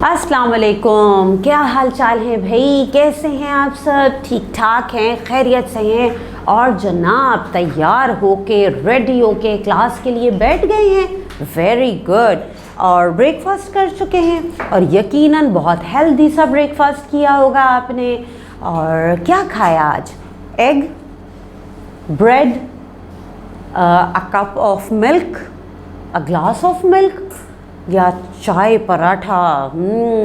अस्सलाम वालेकुम, क्या हाल चाल है भाई? कैसे हैं आप सब? ठीक ठाक हैं, खैरियत से हैं? और जनाब तैयार होके रेडी होके क्लास के लिए बैठ गए हैं? Very good. और ब्रेकफास्ट कर चुके हैं और यकीनन बहुत हेल्दी सा ब्रेकफास्ट किया होगा आपने। और क्या खाया आज? Egg, bread, a cup of milk, a glass of milk, या चाय पराठा।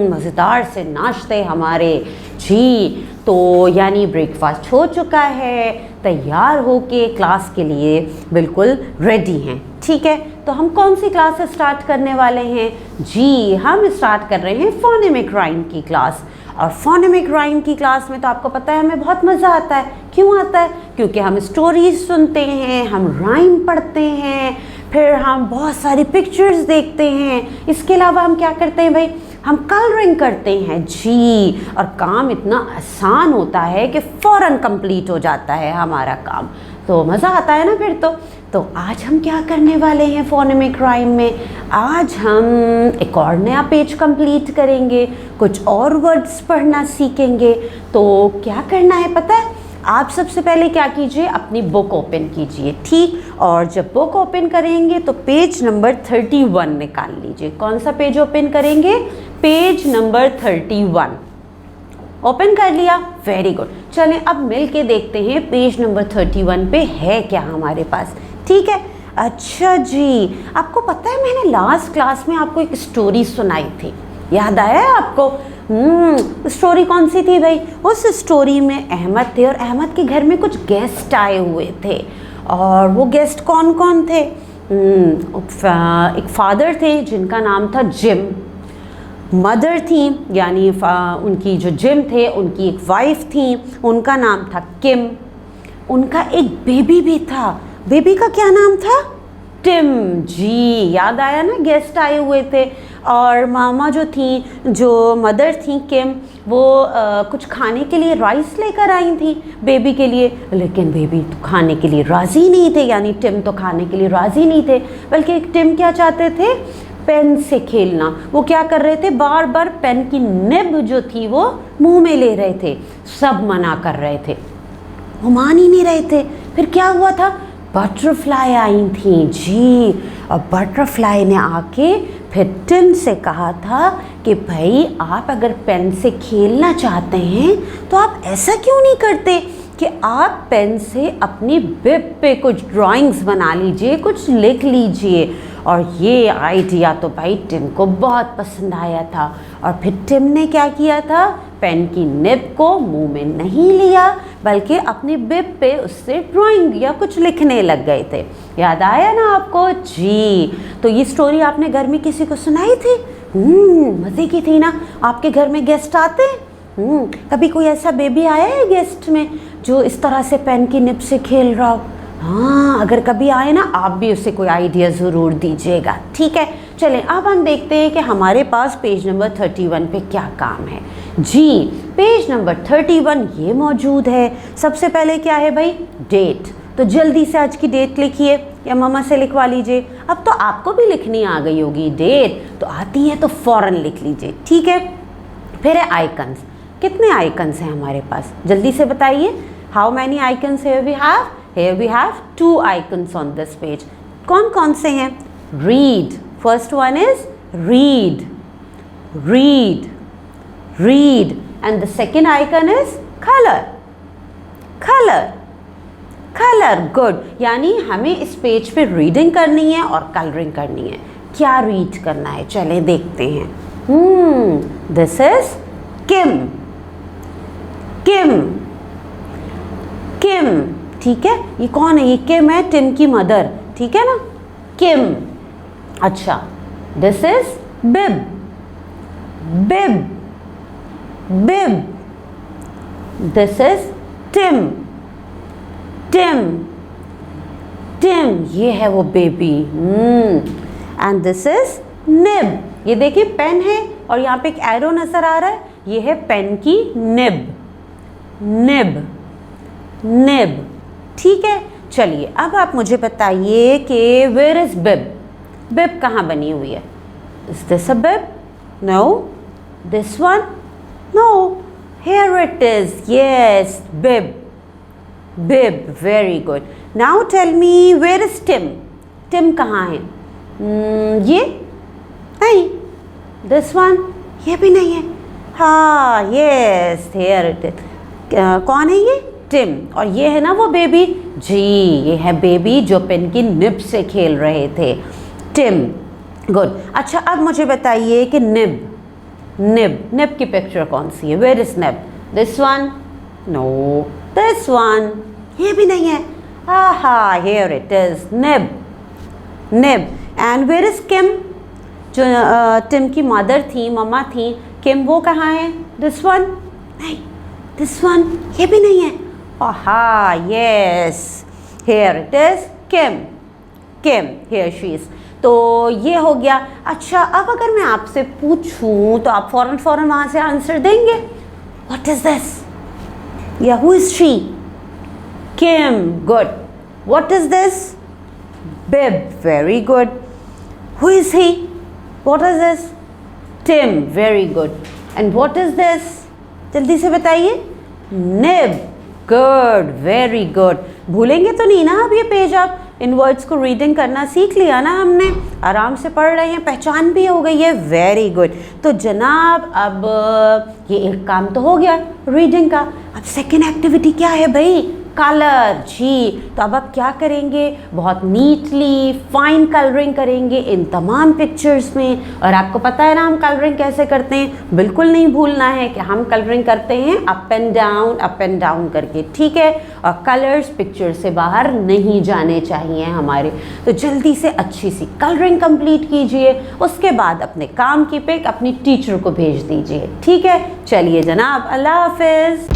मज़ेदार से नाश्ते हमारे जी। तो यानी ब्रेकफास्ट हो चुका है, तैयार होके क्लास के लिए बिल्कुल रेडी हैं। ठीक है, तो हम कौन सी क्लास स्टार्ट करने वाले हैं? जी, हम स्टार्ट कर रहे हैं फोनेमिक राइम की क्लास। और फोनेमिक राइम की क्लास में तो आपको पता है हमें बहुत मज़ा आता है। क्यों आता है? क्योंकि हम स्टोरीज सुनते हैं, हम राइम पढ़ते हैं, फिर हम बहुत सारी पिक्चर्स देखते हैं। इसके अलावा हम क्या करते हैं भाई? हम कलरिंग करते हैं जी। और काम इतना आसान होता है कि फ़ौरन कंप्लीट हो जाता है हमारा काम, तो मज़ा आता है ना फिर तो आज हम क्या करने वाले हैं फोनेमिक राइम में? आज हम एक और नया पेज कंप्लीट करेंगे, कुछ और वर्ड्स पढ़ना सीखेंगे। तो क्या करना है पता है? आप सबसे पहले क्या कीजिए, अपनी बुक ओपन कीजिए। ठीक, और जब बुक ओपन करेंगे तो पेज नंबर 31 निकाल लीजिए। कौन सा पेज ओपन करेंगे? पेज नंबर 31 ओपन कर लिया? Very good. चलें अब मिल के देखते हैं पेज नंबर 31 पे है क्या हमारे पास। ठीक है, अच्छा जी, आपको पता है मैंने लास्ट क्लास में आपको एक स्टोरी सुनाई थी, याद आया है आपको? स्टोरी कौन सी थी भाई? उस स्टोरी में अहमद थे और अहमद के घर में कुछ गेस्ट आए हुए थे। और वो गेस्ट कौन कौन थे? एक फादर थे जिनका नाम था जिम, मदर थी यानी उनकी जो जिम थे उनकी एक वाइफ थी, उनका नाम था किम। उनका एक बेबी भी था, बेबी का क्या नाम था? टिम जी। याद आया ना, गेस्ट आए हुए थे। और मामा जो थी, जो मदर थी किम, वो कुछ खाने के लिए राइस लेकर आई थी बेबी के लिए, लेकिन बेबी तो खाने के लिए राज़ी नहीं थे, यानी टिम तो खाने के लिए राज़ी नहीं थे। बल्कि टिम क्या चाहते थे? पेन से खेलना। वो क्या कर रहे थे? बार बार पेन की निब जो थी वो मुंह में ले रहे थे। सब मना कर रहे थे, वो मान ही नहीं रहे थे। फिर क्या हुआ था? बटरफ्लाई आई थी जी। और बटरफ्लाई ने आके फिर टिम से कहा था कि भाई आप अगर पेन से खेलना चाहते हैं तो आप ऐसा क्यों नहीं करते कि आप पेन से अपनी बिब पे कुछ ड्राइंग्स बना लीजिए, कुछ लिख लीजिए। और ये आइडिया तो भाई टिम को बहुत पसंद आया था। और फिर टिम ने क्या किया था? पेन की निब को मुंह में नहीं लिया, बल्कि अपनी बिब पे उससे ड्राइंग या कुछ लिखने लग गए थे। याद आया ना आपको जी? तो ये स्टोरी आपने घर में किसी को सुनाई थी? मज़े की थी ना? आपके घर में गेस्ट आते हैं? कभी कोई ऐसा बेबी आया है गेस्ट में जो इस तरह से पेन की निब से खेल रहा हो? हाँ, अगर कभी आए ना, आप भी उसे कोई आइडिया ज़रूर दीजिएगा। ठीक है, चलें अब हम देखते हैं कि हमारे पास पेज नंबर 31 पे क्या काम है जी। पेज नंबर 31 ये मौजूद है। सबसे पहले क्या है भाई? डेट। तो जल्दी से आज की डेट लिखिए या मम्मा से लिखवा लीजिए। अब तो आपको भी लिखनी आ गई होगी, डेट तो आती है तो फ़ौरन लिख लीजिए। ठीक है, फिर है आइकन्स। कितने आइकन्स हैं हमारे पास? जल्दी से बताइए। How many icons here we have? Here we have 2 icons on this page. कौन कौन से हैं? Read. First one is read. Read. Read. And the second icon is color. Color. Color. Good. यानी हमें इस पेज पे रीडिंग करनी है और कलरिंग करनी है। क्या रीड करना है? चलें देखते हैं। This is Kim. Kim. Kim. ठीक है, ये कौन है? ये किम है, टिम की मदर। ठीक है ना, किम। अच्छा, this is bib. Bib. Bib. This is Tim. Tim. Tim, ये है वो baby. And this is nib. ये देखिए पेन है और यहाँ पे एक एरो नजर आ रहा है, ये है पेन की निब। निब। निब। ठीक है, चलिए अब आप मुझे बताइए कि वेयर इज बिब? बिब कहाँ बनी हुई है? Is this a bib? No, This one? No. Here it is. Yes, bib. Bib. Very good. Now tell me, where is Tim? Tim कहाँ है? ये? नहीं. This one? ये भी नहीं है. हाँ, yes, here it is. कौन है ये? टिम. और ये है ना वो बेबी? जी, ये है बेबी जो पेन की निब से खेल रहे थे. टिम. गुड. अच्छा, अब मुझे बताइए कि निब. निब की पिक्चर कौन सी है? Where is nib? This one? No. This one? ये भी नहीं है. Aha, here it is. Nib. And where is Kim? जो टिम की मदर थी, मम्मा थी, किम, वो कहाँ है? This one? नहीं. This one? ये भी नहीं है. Aha, yes, here it is. Kim. Here she is. तो ये हो गया. अच्छा, अब अगर मैं आपसे पूछूं तो आप फौरन वहाँ से आंसर देंगे. What is this? या who is she? Kim. Good. What is this? Bib. Very good. Who is he? What is this? Tim. Very good. And what is this? जल्दी से बताइए. निब. गुड. Very good. भूलेंगे तो नहीं ना अब ये पेज? आप इन वर्ड्स को रीडिंग करना सीख लिया ना हमने? आराम से पढ़ रहे हैं, पहचान भी हो गई है. Very good. तो जनाब, अब ये एक काम तो हो गया रीडिंग का. अब सेकेंड एक्टिविटी क्या है भाई? कलर. जी, तो अब आप क्या करेंगे? बहुत नीटली फाइन कलरिंग करेंगे इन तमाम पिक्चर्स में. और आपको पता है ना हम कलरिंग कैसे करते हैं? बिल्कुल नहीं भूलना है कि हम कलरिंग करते हैं अप एंड डाउन करके. ठीक है? और कलर्स पिक्चर से बाहर नहीं जाने चाहिए हमारे. तो जल्दी से अच्छी सी कलरिंग कंप्लीट कीजिए. उसके बाद अपने काम की पिक अपनी टीचर को भेज दीजिए. ठीक है? चलिए जनाब, अल्लाह हाफिज़.